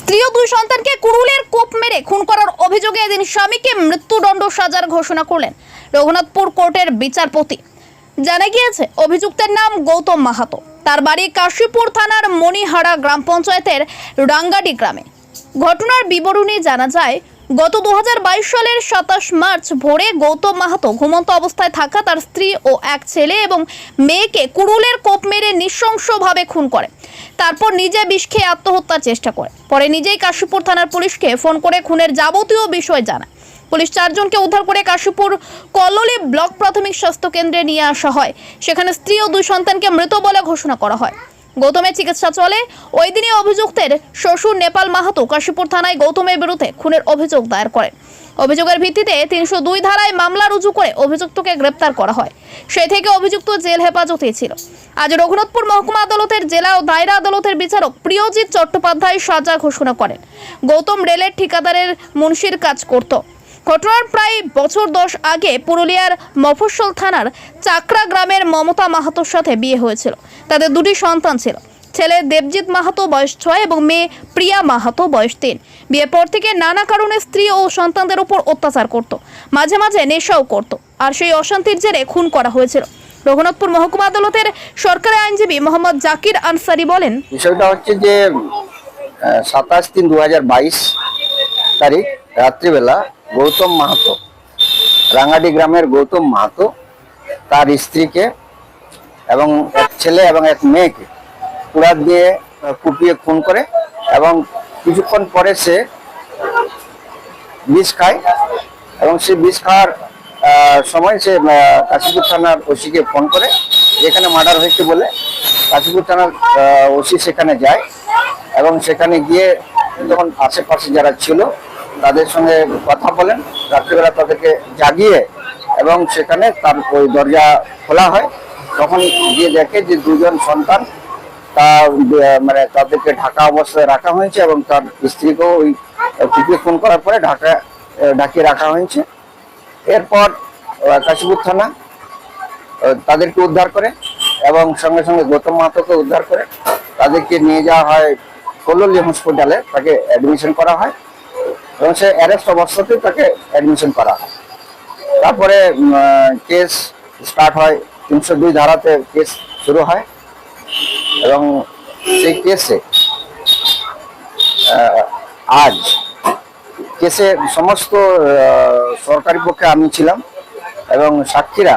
স্ত্রী ও দুই সন্তানকে কুড়ুলের কোপ মেরে খুন করার অভিযোগে এদিন স্বামীকে মৃত্যুদণ্ড সাজার ঘোষণা করলেন রঘুনাথপুর কোর্টের বিচারপতি। জানা গিয়েছে অভিযুক্তের নাম গৌতম মাহাতো। তার বাড়ি কাশীপুর থানার মণিহারা গ্রাম পঞ্চায়েতের রাঙ্গাডি গ্রামে। ঘটনার বিবরণী জানা যায়, গত 2022 সালের 27 মার্চ ভোরে গৌতম মাহাতো ঘুমন্ত অবস্থায় থাকা তার স্ত্রী ও এক ছেলে এবং মেয়েকে কুড়ুলের কোপ মেরে নৃশংসভাবে খুন করে। তারপর নিজে বিষ খেয়ে আত্মহত্যার চেষ্টা করে। পরে নিজেই কাশীপুর থানার পুলিশকে ফোন করে খুনের যাবতীয় বিষয় জানায়। পুলিশ 4 জনকে উদ্ধার করে কাশীপুর কলোলি ব্লক প্রাথমিক স্বাস্থ্য কেন্দ্রে নিয়ে আসা হয়। সেখানে স্ত্রী ও দুই সন্তানকে মৃত বলে ঘোষণা করা হয়। গৌতমের চিকিৎসা চলে। ওই দিনই অভিযুক্তের শ্বশুর নেপাল মাহাতো কাশীপুর থানায় গৌতমের বিরুদ্ধে খুনের অভিযোগ দায়ের করেন। অভিযোগের ভিত্তিতে 302 ধারায় মামলা রুজু করে অভিযুক্তকে গ্রেপ্তার করা হয়। সেই থেকে অভিযুক্ত জেল হেফাজতে ছিল। আজ রঘুনাথপুর মহকুমা আদালতের জেলা ও দায়রা আদালতের বিচারক প্রিয়জিৎ চট্টোপাধ্যায় সাজা ঘোষণা করেন। গৌতম রেলের ঠিকাদারের মুন্সির কাজ করত। ঘটনার প্রায় বছর 10 আগে পুরুলিয়ার মফস্বল থানার চাকরা গ্রামের মমতা মাহাতোর সাথে বিয়ে হয়েছিল। তাদের 2টি সন্তান ছিল। ছেলে দেবজিৎ মাহাতো বয়স 6 এবং মেয়ে প্রিয়া মাহাতো বয়স 3। বিয়ের পর থেকে নানা কারণে স্ত্রী ও সন্তানদের উপর অত্যাচার করত, মাঝে মাঝে নেশাও করত। আর সেই অশান্তির জেরে খুন করা হয়েছিল। রঘুনাথপুর মহকুমা আদালতের সরকারি আইনজীবী মোহাম্মদ জাকির আনসারি বলেন, বিষয়টা হচ্ছে যে 27/3/2022 তারিখ রাত্রিবেলা গৌতম মাহাতো, রাঙ্গাডি গ্রামের গৌতম মাহাতো তার স্ত্রীকে এবং এক ছেলে এবং এক মেয়েকে কুড়াল দিয়ে কুপিয়ে খুন করে এবং কিছুক্ষণ পরে সে বিষ খায় এবং সে বিষ খাওয়ার সময় সে কাশীপুর থানার ওসিকে ফোন করে যেখানে মার্ডার হয়েছে বলে। কাশীপুর থানার ওসি সেখানে যায় এবং সেখানে গিয়ে যখন আশেপাশে যারা ছিল তাদের সঙ্গে কথা বলেন, রাত্রিবেলা তাদেরকে জাগিয়ে এবং সেখানে তার ওই দরজা খোলা হয়। তখন গিয়ে দেখে যে 2 জন সন্তান মানে তাদেরকে ঢাকা অবস্থায় রাখা হয়েছে এবং তার স্ত্রীকেও ওই কুপিয়ে খুন করার পরে ঢাকিয়ে রাখা হয়েছে। এরপর কাশীপুর থানা তাদেরকে উদ্ধার করে এবং সঙ্গে সঙ্গে গৌতম মাহাতোকে উদ্ধার করে তাদেরকে নিয়ে যাওয়া হয় কলোলি হসপিটালে, তাকে অ্যাডমিশন করা হয় এবং সে অ্যারেস্ট অবস্থাতেই তাকে অ্যাডমিশন করা হয়। তারপরে কেস স্টার্ট হয়, 302 ধারাতে কেস শুরু হয় এবং সেই কেসে আজ কেসের সমস্ত সরকারি পক্ষে আমি ছিলাম এবং সাক্ষীরা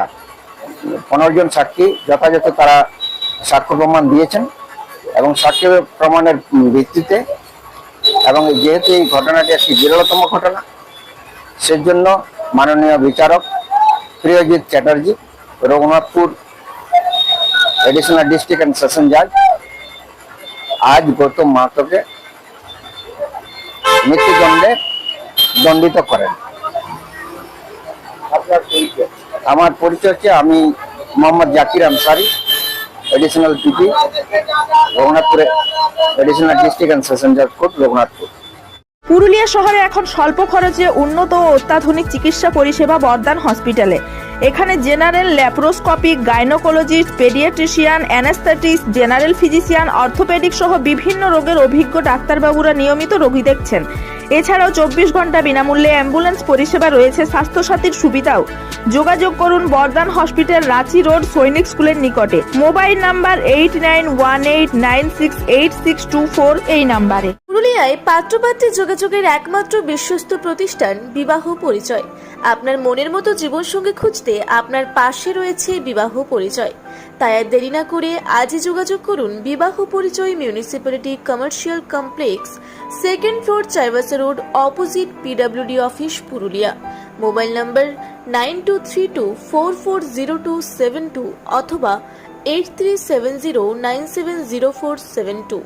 15 জন সাক্ষী যথাযথ তারা সাক্ষ্য প্রমাণ দিয়েছেন এবং সাক্ষ্য প্রমাণের ভিত্তিতে এবং যেহেতু এই ঘটনাটি একটি বিরলতম ঘটনা, সেজন্য মাননীয় বিচারক Priyajit Chatterjee, Raghunathpur additional district and session জাজ আজ গৌতম মাহাতোকে মৃত্যুদণ্ডে দণ্ডিত করেন। আমার পরিচয় হচ্ছে আমি মোহাম্মদ জাকির আনসারি, এডিশনাল পিপি, রঘুনাথপুরে এডিশনাল ডিস্ট্রিক্ট অ্যান্ড সেশন জাজ কোর্ট, রঘুনাথপুর। পুরুলিয়া শহরে এখন স্বল্প খরচে উন্নত ও অত্যাধুনিক চিকিৎসা পরিষেবা বর্দান হসপিটালে। এখানে general, laparoscopic, gynaecologist, paediatrician, anaesthetist, general physician, orthopaedic সহ বিভিন্ন রোগের অভিজ্ঞ ডাক্তারবাবুরা নিয়মিত রোগী দেখছেন। এছাড়াও 24 ঘন্টা বিনামূল্যে অ্যাম্বুলেন্স পরিষেবা রয়েছে, স্বাস্থ্যসাথীর সুবিধাও। যোগাযোগ করুন বর্দান হসপিটাল, রাঁচি রোড, সৈনিক স্কুলের নিকটে। মোবাইল নাম্বার 8918968624 এই নাম্বারে। পুরুলিয়ায় পাত্রপাত্রী যোগাযোগের একমাত্র বিশ্বস্ত প্রতিষ্ঠান বিবাহ পরিচয়। আপনার মনের মতো জীবনসঙ্গী খুঁজতে আপনার পাশে রয়েছে বিবাহ পরিচয়। তাই আর দেরি না করে আজই যোগাযোগ করুন বিবাহ পরিচয়, municipality commercial complex, 2nd floor, Chaibasa road, opposite PWD office, Purulia. Mobile নম্বর 9232440272 অথবা 8370970472।